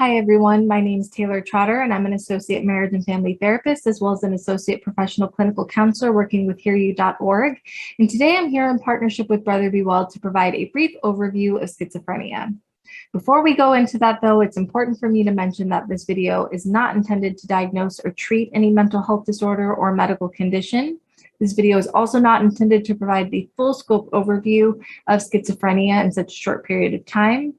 Hi, everyone. My name is Taylor Trotter, and I'm an associate marriage and family therapist, as well as an associate professional clinical counselor working with HearYou.org. And today I'm here in partnership with Brother Be Well to provide a brief overview of schizophrenia. Before we go into that, though, it's important for me to mention that this video is not intended to diagnose or treat any mental health disorder or medical condition. This video is also not intended to provide the full scope overview of schizophrenia in such a short period of time.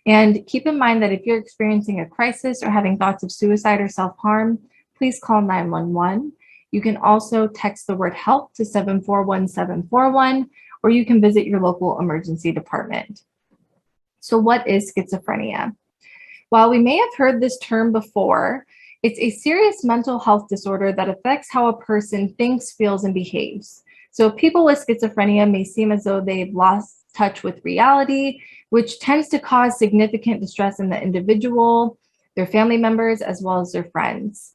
And keep in mind that if you're experiencing a crisis or having thoughts of suicide or self-harm, please call 911. You can also text the word help to 741-741, or you can visit your local emergency department. So what is schizophrenia? While we may have heard this term before, it's a serious mental health disorder that affects how a person thinks, feels, and behaves. So people with schizophrenia may seem as though they've lost touch with reality, which tends to cause significant distress in the individual, their family members, as well as their friends.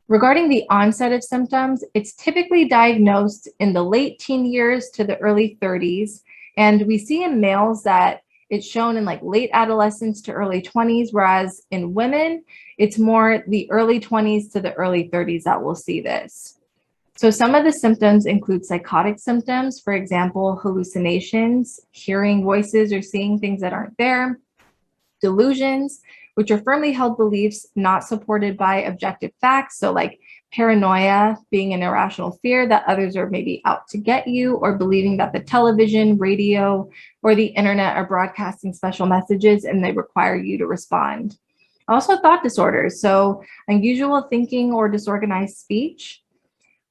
Regarding the onset of symptoms, it's typically diagnosed in the late teen years to the early 30s. And we see in males that it's shown in like late adolescence to early 20s, whereas in women, it's more the early 20s to the early 30s that we'll see this. So some of the symptoms include psychotic symptoms, for example, hallucinations, hearing voices or seeing things that aren't there, delusions, which are firmly held beliefs not supported by objective facts. So like paranoia, being an irrational fear that others are maybe out to get you, or believing that the television, radio, or the internet are broadcasting special messages and they require you to respond. Also thought disorders, so unusual thinking or disorganized speech.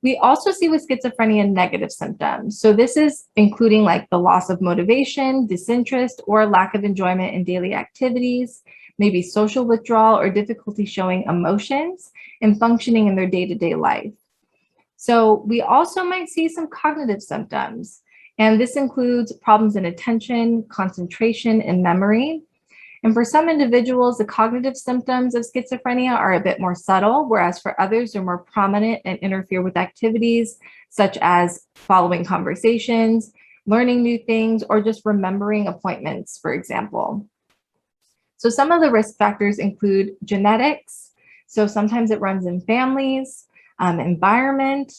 We also see with schizophrenia negative symptoms. So this is including like the loss of motivation, disinterest, or lack of enjoyment in daily activities, maybe social withdrawal or difficulty showing emotions and functioning in their day-to-day life. So we also might see some cognitive symptoms, and this includes problems in attention, concentration, and memory. And for some individuals, the cognitive symptoms of schizophrenia are a bit more subtle, whereas for others, they're more prominent and interfere with activities such as following conversations, learning new things, or just remembering appointments, for example. So some of the risk factors include genetics. So sometimes it runs in families, environment,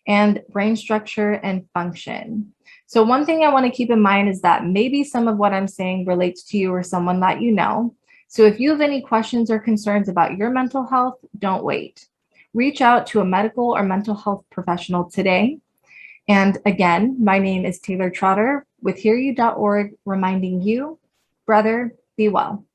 and brain structure and function. So one thing I want to keep in mind is that maybe some of what I'm saying relates to you or someone that you know. So if you have any questions or concerns about your mental health, don't wait. Reach out to a medical or mental health professional today. And again, my name is Taylor Trotter with HearYou.org, reminding you, brother, be well.